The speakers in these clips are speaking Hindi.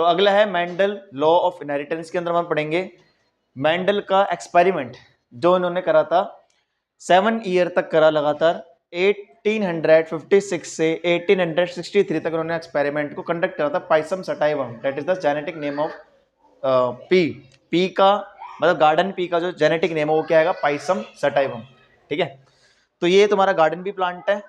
तो अगला है मेंडल लॉ ऑफ इनहेरिटेंस के अंदर हम पढ़ेंगे मेंडल का एक्सपेरिमेंट जो इन्होंने करा था 7 ईयर तक करा लगातार 1856 से 1863 तक उन्होंने एक्सपेरिमेंट को कंडक्ट करा था Pisum sativum that is the genetic name of P का मतलब गार्डन पी का जो जेनेटिक नेम है वो क्या आएगा पाइसम सटाइवम। ठीक है, तो ये तुम्हारा गार्डन पी प्लांट है।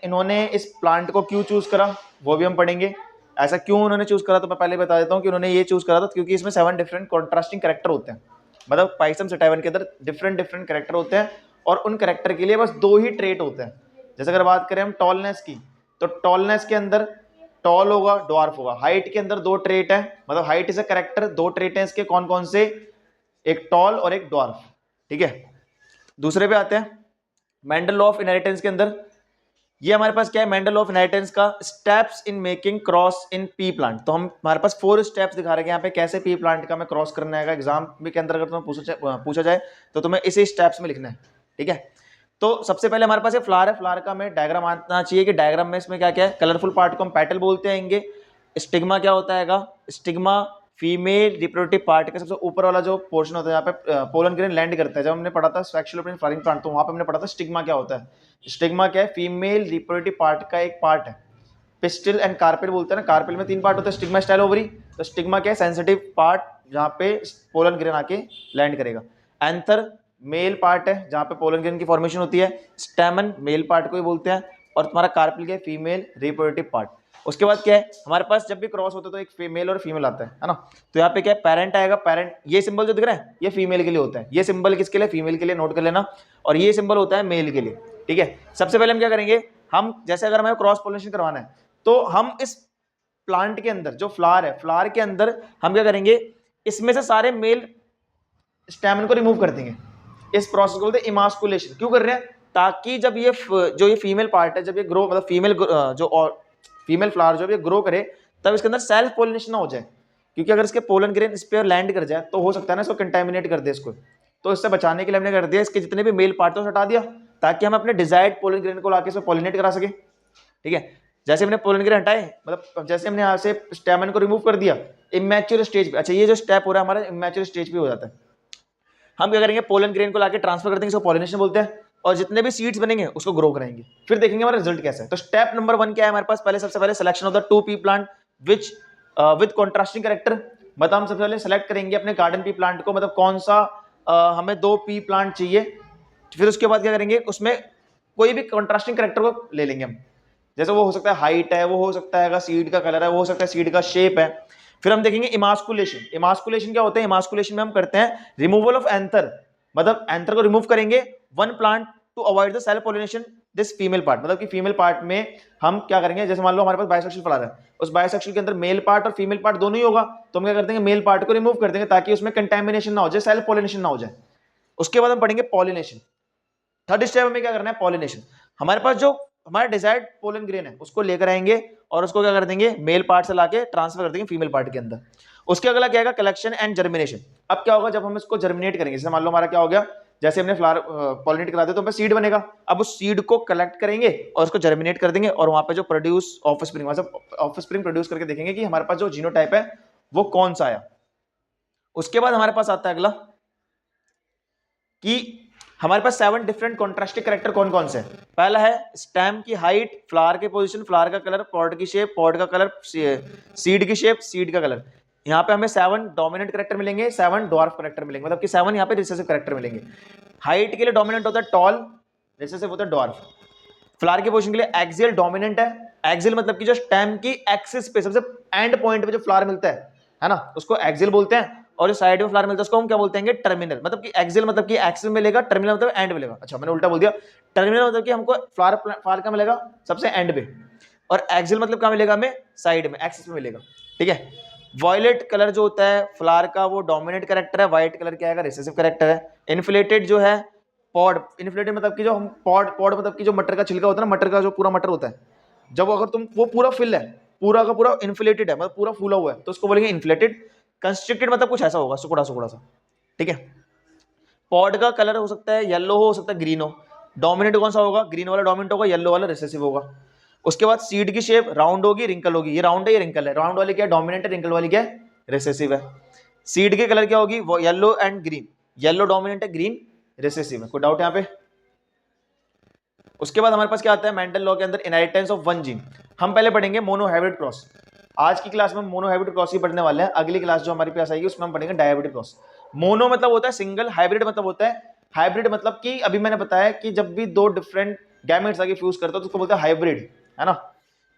इन्होंने इस प्लांट को क्यों चूज करा वो भी हम पढ़ेंगे। ऐसा क्यों उन्होंने चूज करा तो मैं पहले बता देता हूँ कि उन्होंने ये चूज करा था क्योंकि इसमें 7 डिफरेंट कॉन्ट्रास्टिंग कैरेक्टर होते हैं। मतलब पाइसम सटाइवन के अंदर डिफरेंट डिफरेंट कैरेक्टर होते हैं और उन कैरेक्टर के लिए बस 2 ही ट्रेट होते हैं। जैसे अगर बात करें हम टॉलनेस की तो टॉलनेस के अंदर टॉल होगा ड्वार्फ होगा। हाइट के अंदर 2 ट्रेट है, मतलब height is a character, 2 trait है इसके कौन कौन से, एक टॉल और एक ड्वार्फ। ठीक है, दूसरे पे आते हैं मेंडल लॉ ऑफ इनहेरिटेंस के अंदर। ये हमारे पास क्या है मेंडल लॉ ऑफ इनहेरिटेंस का steps in making cross in P plant. तो हम हमारे पास 4 स्टेप्स दिखा रहे हैं यहाँ पे कैसे पी प्लांट का हमें क्रॉस करना है। एग्जाम में के अंदर अगर तुम्हें पूछा जाए तो तुम्हें इसी स्टेप्स में लिखना है। ठीक है, तो सबसे पहले हमारे पास ये फ्लावर है, फ्लावर का हमें डायग्राम आना चाहिए कि डायग्राम में इसमें क्या क्या है। कलरफुल पार्ट को हम पेटल बोलते हैं। स्टिग्मा क्या होता है, स्टिग्मा फीमेल रिप्रोडक्टिव पार्ट का सबसे ऊपर वाला जो पोर्शन होता है जहाँ पे पोलन ग्रेन लैंड करता है। जब हमने पढ़ा था सेक्सुअल ओपनिंग फ्लावरिंग प्लांट तो वहां पे हमने पढ़ा था स्टिग्मा क्या होता है। स्टिग्मा क्या है, फीमेल रिप्रोडक्टिव पार्ट का एक पार्ट है। पिस्टिल एंड कार्पेल बोलते हैं ना, कार्पेल में 3 पार्ट होते हैं, स्टिग्मा स्टाइल ओवरी। तो स्टिग्मा क्या है, सेंसिटिव पार्ट जहाँ पे पोलन ग्रेन आके लैंड करेगा। एंथर मेल पार्ट है जहाँ पे पोलन ग्रेन की फॉर्मेशन होती है। स्टेमन मेल पार्ट को ही बोलते हैं और तुम्हारा कार्पेल क्या है, फीमेल रिप्रोडक्टिव पार्ट। उसके बाद क्या है हमारे पास जब भी क्रॉस होता है तो एक फीमेल और फीमेल आता है ना। तो यहाँ पे क्या है पेरेंट आएगा, पेरेंट ये सिंबल जो दिख रहा है ये फीमेल के लिए होता है, ये सिंबल किसके लिए, फीमेल के लिए, नोट कर लेना। और ये सिंबल होता है मेल के लिए। ठीक है, सबसे पहले हम क्या करेंगे, हम जैसे अगर हमें क्रॉस पोलिनेशन करवाना है तो हम इस प्लांट के अंदर जो फ्लावर है, फ्लावर के अंदर हम क्या करेंगे, इसमें से सारे मेल स्टैमन को रिमूव कर देंगे। इस प्रोसेस को बोलते हैं इमास्कुलेशन। क्यों कर रहे हैं, ताकि जब ये जो ये फीमेल पार्ट है जब ये ग्रो मतलब फीमेल फ्लावर जो ये ग्रो करे तब इसके अंदर सेल्फ पोलिनेशन ना हो जाए। क्योंकि अगर इसके पोलन ग्रेन इस पर लैंड कर जाए तो हो सकता है ना इसको कंटेमिनेट कर दे इसको। तो इससे बचाने के लिए हमने कर दिया इसके जितने भी मेल पार्ट हटा दिया ताकि हम अपने डिजायर्ड पोलन ग्रेन को लाके इसमें पॉलिनेट करा सके। ठीक है, जैसे हमने पोलन ग्रेन हटाए मतलब जैसे हमने यहाँ से स्टेमन को रिमूव कर दिया इमैच्योर स्टेज पे। अच्छा, ये जो स्टेप हो रहा है हमारा इमैच्योर स्टेज पे हो जाता है। हम क्या करेंगे, पोलन ग्रेन को लाके ट्रांसफर कर देंगे, इसको पॉलिनेशन बोलते हैं। और जितने भी सीड्स बनेंगे उसको ग्रो कराएंगे, फिर देखेंगे हमारा रिजल्ट कैसा है। तो स्टेप नंबर 1 क्या है हमारे पास, पहले सबसे पहले selection of the 2 P plant which with contrasting character. मतलब हम सबसे पहले सेलेक्ट करेंगे अपने गार्डन पी प्लांट को, मतलब कौन सा हमें 2 पी प्लांट चाहिए। फिर उसके बाद क्या करेंगे, उसमें कोई भी कॉन्ट्रास्टिंग कैरेक्टर को ले लेंगे हम। जैसे वो हो सकता है हाइट है, वो हो सकता है सीड का कलर है, वो हो सकता है सीड का शेप है। फिर हम देखेंगे इमास्कुलेशन। इमास्कुलेशन क्या होता है, इमास्कुलेशन में हम करते हैं रिमूवल ऑफ एंथर, मतलब एंथर को रिमूव करेंगे one plant to avoid the self pollination this female part. मतलब कि फीमेल पार्ट में हम क्या करेंगे, जैसे मान लो हमारे पास बाइसेक्सुअल फ्लावर है, उस बाइसेक्सुअल के अंदर मेल पार्ट और फीमेल पार्ट दोनों ही होगा, तो हम क्या करते हैं मेल पार्ट को रिमूव कर देंगे ताकि उसमें कंटेमिनेशन ना हो जाए, सेल्फ पॉलिनेशन ना हो जाए। उसके बाद हम पढ़ेंगे पॉलिनेशन। थर्ड स्टेप में क्या करना है, पॉलिनेशन। हमारे पास जो हमारा डिजायर्ड पोलन ग्रेन है उसको लेकर आएंगे और उसको क्या कर देंगे, मेल पार्ट से लाके ट्रांसफर कर देंगे फीमेल पार्ट के अंदर। उसके अगला क्या है, कलेक्शन एंड जर्मिनेशन। अब क्या होगा, जब हम इसको जर्मिनेट करेंगे, जैसे मान लो हमारा क्या हो गया, जैसे हमने फ्लावर पॉलिनेट करा दिया तो सीड बनेगा। अब उस सीड को कलेक्ट करेंगे और उसको जर्मिनेट कर देंगे और वहां पे जो प्रोड्यूस ऑफस्प्रिंग, मतलब ऑफस्प्रिंग प्रोड्यूस करके देखेंगे कि हमारे पास जो जीनोटाइप है वो कौन सा आया। उसके बाद हमारे पास आता है अगला कि हमारे पास 7 डिफरेंट कॉन्ट्रास्टिंग कैरेक्टर कौन कौन से हैं। पहला है स्टेम की हाइट, फ्लावर की पोजीशन, फ्लावर का कलर, पॉड की शेप, पॉड का कलर, सीड की शेप, सीड का कलर। यहाँ पे हमें 7 डोमिनेंट कैरेक्टर मिलेंगे, 7 डॉर्फ कैरेक्टर मिलेंगे, मतलब कि 7 यहाँ पे रिसेसिव कैरेक्टर मिलेंगे। हाइट के लिए डोमिनेंट होता है टॉल, रिसेसिव होता है डॉर्फ। फ्लावर की पोजीशन के लिए एक्सियल डोमिनेंट है। एक्सियल मतलब कि जो स्टेम की एक्सिस पे सबसे एंड पॉइंट पे जो फ्लावर मिलता है ना, उसको एक्सियल बोलते हैं। और जो साइड में फ्लावर मिलता है उसको हम क्या बोलते हैं, टर्मिनल। मतलब कि एक्सियल मतलब कि एक्सिस में मिलेगा, टर्मिनल मतलब एंड मिलेगा। अच्छा, मैंने उल्टा बोल दिया। टर्मिनल मतलब कि हमको फ्लावर का मिलेगा सबसे एंड पे, और एक्सियल मतलब क्या मिलेगा हमें, साइड में, एक्सिस में मिलेगा। ठीक है, वॉयलेट कलर जो होता है फ्लावर का वो डोमिनेंट कैरेक्टर है, व्हाइट कलर क्या है, रिसेसिव कैरेक्टर है। इन्फ्लेटेड जो है पॉड, इन्फ्लेटेड मतलब कि जो हम पॉड मतलब कि जो मटर का छिलका होता है ना, मटर का जो पूरा मटर होता है, जब अगर तुम वो पूरा फिल है, पूरा का पूरा इन्फ्लेटेड है, मतलब पूरा फूला हुआ है, तो उसको बोलेंगे इन्फ्लेटेड। कंस्ट्रिक्टेड मतलब कुछ ऐसा होगा, सुकुड़ा सुकुड़ा सा। ठीक है, पॉड का कलर हो सकता है येलो हो सकता है ग्रीन हो। डोमिनेंट कौन सा होगा, ग्रीन वाला डोमिनेंट होगा, येलो वाला रिसेसिव होगा। उसके बाद सीड की शेप राउंड होगी, रिंकल होगी। ये राउंड है, ये रिंकल है। राउंड वाली क्या है, डोमिनेंट है, रिंकल वाली क्या है, रिसेसिव है। सीड के कलर क्या होगी, वो yellow and green, yellow dominant है, ग्रीन रिसेसिव है। कोई डाउट यहाँ पे? उसके बाद हमारे पास क्या आता है मेंडल लॉ के अंदर, इनहेरिटेंस ऑफ वन जीन। हम पहले पढ़ेंगे मोनोहाइब्रिड क्रॉस। आज की क्लास में मोनोहाइब्रिड क्रॉस ही पढ़ने वाले हैं। अगली क्लास जो हमारे पास आएगी उसमें हम पढ़ेंगे डायहाइब्रिड क्रॉस। मोनो मतलब होता है सिंगल, हाइब्रिड मतलब होता है, हाइब्रिड मतलब कि अभी मैंने बताया कि जब भी दो डिफरेंट गैमेट्स आके फ्यूज करते हो तो उसको बोलते हैं हाइब्रिड, है ना।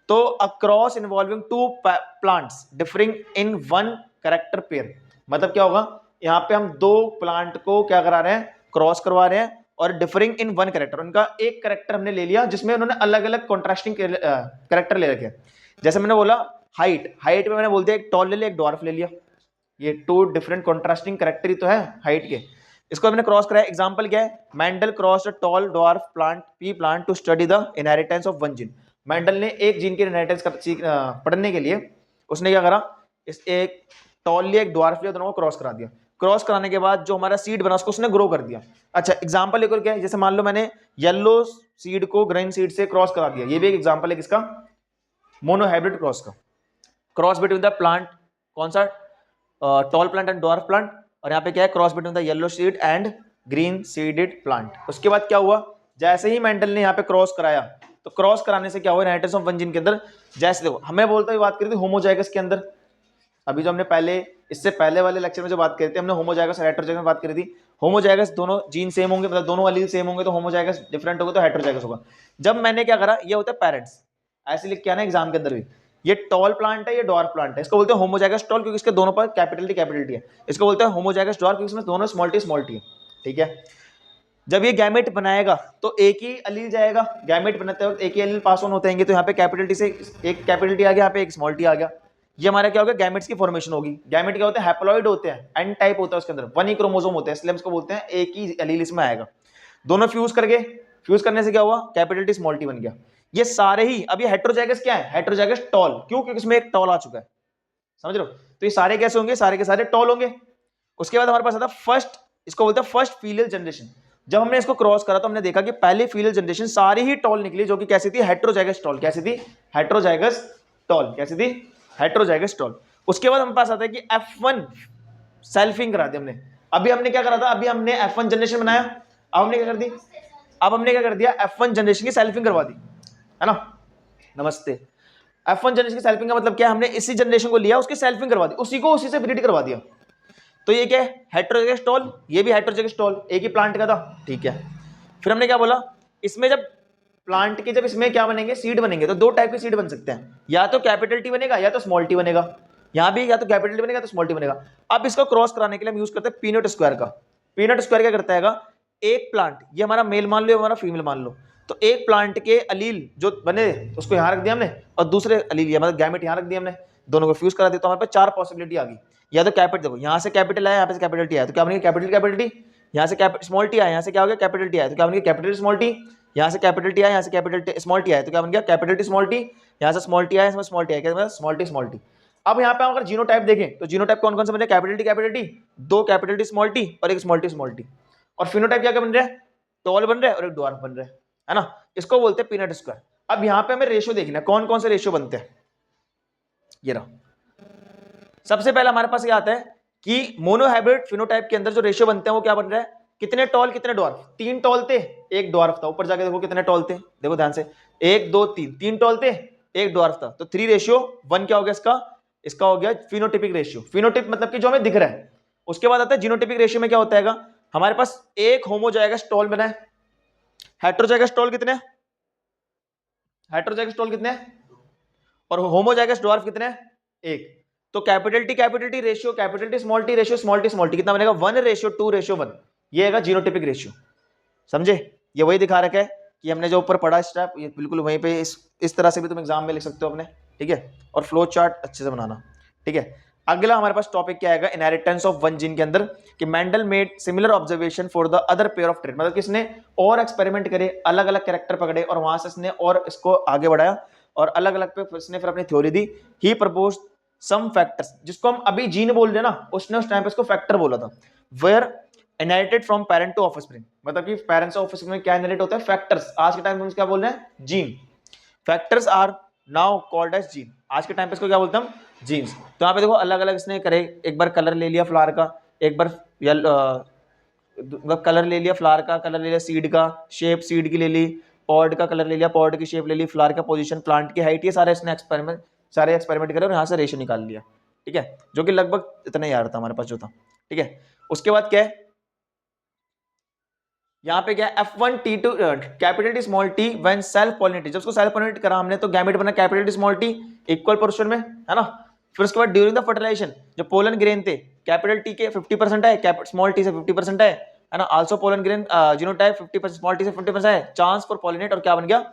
तो a cross involving two plants differing in one character pair, मतलब क्या होगा, यहाँ पे हम दो प्लांट को क्या करा रहे हैं, क्रॉस करवा रहे हैं, और डिफरिंग इन वन कैरेक्टर, उनका एक कैरेक्टर हमने ले लिया जिसमें उन्होंने अलग अलग कॉन्ट्रास्टिंग कैरेक्टर ले रखे। जैसे मैंने बोला हाइट, हाइट में मैंने बोल दिया एक टॉल ले लिया, एक डॉर्फ ले लिया, ये टू डिफरेंट कॉन्ट्रास्टिंग कैरेक्टर ही तो है हाइट के। इसको हमने क्रॉस कराया। एग्जांपल क्या है, Mendel cross a tall dwarf plant pea plant to study the inheritance of one gene. Mendel ने एक जीन की इनहेरिटेंस पढ़ने के लिए उसने क्या करा, इस एक टॉल लिया, एक डॉर्फ लिया, दोनों को क्रॉस करा दिया। क्रॉस कराने के बाद जो हमारा सीड बना उसको उसने ग्रो कर दिया। अच्छा एग्जांपल एक और क्या है, जैसे मान लो मैंने येलो सीड को ग्रीन सीड से क्रॉस करा दिया, ये भी एक एग्जांपल है किसका, मोनोहाइब्रिड क्रॉस का। क्रॉस बिटवीन द प्लांट, कौन सा, tall plant and dwarf plant, और यहाँ पे क्या है, cross between the yellow seed and green seeded plant. उसके बाद क्या हुआ, जैसे ही मेंडल ने यहाँ पे क्रॉस कराया, तो क्रॉस कराने से क्या हुआ, इनहेरिटेंस ऑफ वन जीन के अंदर, जैसे देखो हमें बोलते हुए बात करी थी होमोजाइगस के अंदर, अभी जो हमने पहले इससे पहले वाले लेक्चर में जो बात करी थी हमने होमोजाइगस और हेटेरोजाइगस में बात करी थी। होमोजाइगस दोनों जीन सेम होंगे, मतलब दोनों एलील सेम होंगे तो होमोजाइगस, डिफरेंट होगा तो हेटेरोजाइगस होगा। जब मैंने क्या करा, ये होता है पेरेंट्स, ऐसे लिख के आना एग्जाम के अंदर भी, ये टॉल प्लांट है, ये डॉर्फ प्लांट है, इसको बोलते हैं होमोजाइगस टॉल क्योंकि इसके दोनों पर कैपिटल टी है। इसको बोलते हैं होमोजाइगस डॉर्फ क्योंकि इसमें दोनों स्मॉल टी है, ठीक है। जब ये गैमेट बनाएगा तो एक ही अलील जाएगा, गैमेट बनाते वक्त एक ही अलील पास ऑन होते हैं, तो यहाँ पे कैपिटल टी से एक कैपिटल टी आ गया, यहाँ पे एक स्मॉल टी आ गया। ये हमारा क्या होगा, गैमेट्स की फॉर्मेशन होगी। गैमेट क्या होते हैं, हैप्लॉइड होते हैं, एन टाइप होता है उसके अंदर, वन ही क्रोमोसोम होते हैं, इसलिए हम इसको बोलते हैं एक ही अलील इसमें आएगा। दोनों फ्यूज कर गए, फ्यूज करने से क्या हुआ, कैपिटल टी स्मॉल टी बन गया। ये सारे ही, अब ये हेटेरोजाइगस क्या है, हेटेरोजाइगस टॉल, क्यों, क्योंकि इसमें एक टॉल आ चुका है, समझ रहे हो। तो ये सारे कैसे होंगे, सारे के सारे टॉल होंगे। उसके बाद हमारे पास आता फर्स्ट, इसको बोलते हैं फर्स्ट फीलियल जनरेशन। जब हमने इसको क्रॉस करा तो हमने देखा कि पहले फीलियल जनरेशन सारी ही टॉल निकली, जो कि कैसी थी, हेटेरोजाइगस टॉल। कैसी थी, हेटेरोजाइगस टॉल। कैसी थी, हेटेरोजाइगस टॉल। उसके बाद हमारे पास आता है कि F1 सेल्फिंग करा दी हमने। अभी हमने क्या करा था, अभी हमने F1 जनरेशन बनाया, अब हमने क्या कर दी, अब हमने क्या कर दिया, F1 जनरेशन की सेल्फिंग करवा दी, है ना। नमस्ते। F1 जनरेशन की सेल्फिंग का मतलब क्या है, हमने इसी जनरेशन को लिया, उसकी सेल्फिंग करवा दी, उसी को उसी से ब्रीड करवा दिया। तो ये क्या है, हेटेरोजाइगस टॉल, ये भी हेटेरोजाइगस टॉल, एक ही प्लांट का था, ठीक है। फिर हमने क्या बोला, इसमें जब प्लांट के, जब इसमें क्या बनेंगे, सीड बनेंगे, तो दो टाइप के सीड बन सकते हैं, या तो कैपिटल टी बनेगा या तो स्मॉल टी बनेगा। यहाँ भी या तो कैपिटल टी बनेगा तो स्मॉल टी बनेगा। अब इसको क्रॉस कराने के लिए हम यूज करते हैं पीनट स्क्वायर का। पीनट स्क्वायर क्या करता है, एक प्लांट, ये हमारा मेल मान लो, हमारा फीमेल मान लो, तो एक प्लांट के अलील जो बने उसको यहाँ रख दिया हमने, और दूसरे अलील मतलब गैमेट यहाँ रख दिया हमने, दोनों को फ्यूज करा दिया, तो हमारे पास चार पॉसिबिलिटी आ गई। या तो कैपिटल, देखो यहाँ से कैपिटल आया, यहाँ पे से कैपिटल टी आया, तो क्या बनेगी, कैपिटल कैपिटल टी। यहाँ से स्मॉल टी आया, यहाँ से क्या हो गया, कैपिटल टी आया, तो क्या बनेगी, कैपिटल स्मॉल टी। यहाँ से कैपिटल टी आया, यहाँ से कैपिटल स्मॉल टी आया, तो क्या बन गया, कैपिटल टी स्मॉल टी। यहाँ से स्मॉल टी आया, इसमें स्मॉल टी आया, क्या स्मॉल टी स्मॉल टी। अब यहाँ पे अगर जीनोटाइप देखें तो जीनोटाइप कौन कौन से बन रहे हैं, कैपिटल टी, दो कैपिटल टी स्मॉल टी और एक स्मॉल टी। और फिनोटाइप क्या क्या बन रहा है, टॉल बन रहा है और एक डॉर्फ बन रहा है ना। इसको बोलते हैं पीनट स्क्वायर। अब यहाँ पे हमें रेशियो देखना है, कौन कौन से रेशियो बनते हैं। ये रहा, सबसे पहले हमारे पास ये आता है कि मोनोहाइब्रिड फिनोटाइप के अंदर जो रेशियो बनते हैं वो क्या बन रहा है, कितने टॉल कितने डॉर्फ। तीन टॉल थे, एक डॉर्फ था। ऊपर जाके देखो कितने टॉल थे, देखो ध्यान से, एक दो तीन, तीन टॉल थे, एक डॉर्फ था, तो 3:1 क्या हो गया इसका, इसका हो गया फिनोटिपिक रेशियो। फिनोटिप मतलब कि जो हमें दिख रहा है। उसके बाद आता है जीनोटिपिक रेशियो में क्या होता है, हमारे पास एक होमोजाइगस टॉल बना है, हेटेरोजाइगस टॉल कितने, हेटेरोजाइगस टॉल कितने, और होमोजाइगस डॉर्फ कितने, एक। तो capital T ratio, capital T small T ratio, small T कितना बनेगा, 1:2:1। ये है जीनोटिपिक रेशियो, समझे। ये वही दिखा रखा है कि हमने जो ऊपर पढ़ा स्टेप, ये बिल्कुल वहीं पे इस तरह से भी तुम एग्जाम में लिख सकते हो अपने, ठीक है। और फ्लो चार्ट अच्छे से बनाना, ठीक है। अगला हमारे पास टॉपिक क्या आएगा, इनहेरिटेंस ऑफ वन जीन के अंदर, कि Mendel made similar observation for the other pair of trait, मतलब किसने और एक्सपेरिमेंट करे, अलग अलग कैरेक्टर पकड़े और वहां से इसने और इसको आगे बढ़ाया और अलग अलग पे इसने फिर अपनी थ्योरी दी। ही प्रपोज्ड सम फैक्टर्स, जिसको हम अभी जीन बोल रहे हैं ना, उसने उस टाइम पे इसको फैक्टर बोला था। Were inherited from parent to offspring, मतलब कि पेरेंट्स से ऑफस्प्रिंग में क्या इनहेरिट होता है, फैक्टर्स। आज के टाइम में क्या बोल रहे हैं, gene. Factors are now called as gene, आज के टाइम पे इसको क्या बोलते हैं हम, जीन्स। तो यहाँ पे देखो अलग अलग इसने करे, एक बार कलर ले लिया फ्लावर का, एक बार मतलब कलर ले लिया फ्लावर का, कलर ले लिया सीड का, शेप सीड की ले ली, पॉड का कलर ले लिया, पॉड की शेप ले ली, फ्लावर का पोजीशन, प्लांट की हाइट, ये सारे इसने सारे एक्सपेरिमेंट करे और यहाँ से रेशियो निकाल लिया, ठीक है, जो कि लगभग इतना ही आ रहा था हमारे पास जो था, ठीक है। उसके बाद क्या है, यहाँ पे क्या है, F1T2 capital T small T when self pollinated, जब उसको सेल्फ पॉलिनेट करा हमने तो गैमेट बना capital T small T equal portion में, है ना। फिर उसके बाद ड्यूरिंग द फर्टिलाइजेशन जो पोलन ग्रेन थे कैपिटल टी के 50% है, स्मॉल टी से 50% है ना। Also pollen grain genotype 50% small T से 50% है, चांस फॉर पॉलिनेट, और क्या बन गया,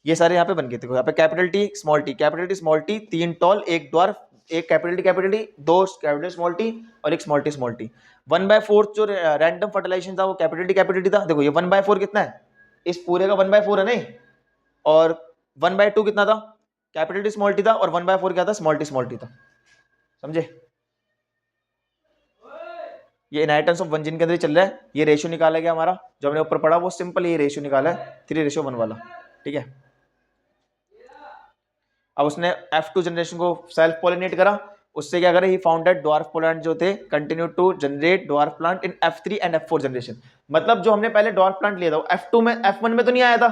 ये सारे यहाँ पे बन गए थे। यहाँ पे capital T small T, capital T small T, 3 tall, 1 dwarf, एक capital T, 2 capital small T और एक स्मॉल टी। 1/4 जो रैंडम फर्टिलाइजेशन था वो कैपिटल टी था। देखो ये 1/4 कितना है, इस पूरे का 1/4 है नहीं, और 1/2 कितना था, कैपिटल टी स्मॉल टी था, और 1/4 क्या था, स्मॉल टी था, समझे। ये इनहेरिटेंस ऑफ वन जीन के अंदर ही चल रहा है। ये रेशियो निकाला गया हमारा, जो हमने ऊपर पढ़ा वो सिंपल ये रेशियो निकाला है 3:1 वाला, ठीक है। अब उसने F2 जनरेशन को सेल्फ पॉलिनेट करा, उससे क्या करे, ही फाउंडेड ड्वार्फ प्लांट जो थे continue to generate dwarf plant in F3 and F4 generation. मतलब जो हमने पहले ड्वार्फ प्लांट लिया था वो F2 में, F1 में तो नहीं आया था,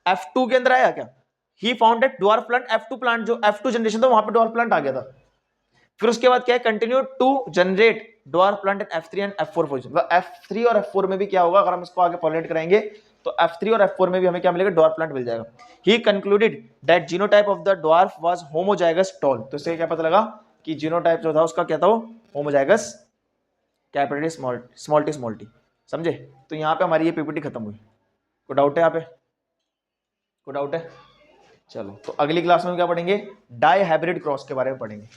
F2 के अंदर आया क्या, he founded dwarf plant, F2 plant जो F2 जनरेशन था वहां पे ड्वार्फ प्लांट आ गया था। फिर उसके बाद क्या है, continue to generate dwarf plant in F3 and F4 position. F3 और F4 में भी क्या होगा, अगर हम इसको आगे पॉलिनेट कराएंगे तो F3 और F4 में भी हमें क्या मिलेगा, ड्वार्फ प्लांट मिल जाएगा। He concluded that genotype of the dwarf was homozygous tall. तो इससे क्या पता लगा कि जीनोटाइप जो था उसका क्या था, वो होमोजाइगस कैपिटल स्मॉल टी, समझे। तो यहाँ पे हमारी ये पीपीटी खत्म हुई। कोई डाउट है यहाँ पे, कोई डाउट है? चलो तो अगली क्लास में क्या पढ़ेंगे, डाई हाइब्रिड क्रॉस के बारे में पढ़ेंगे।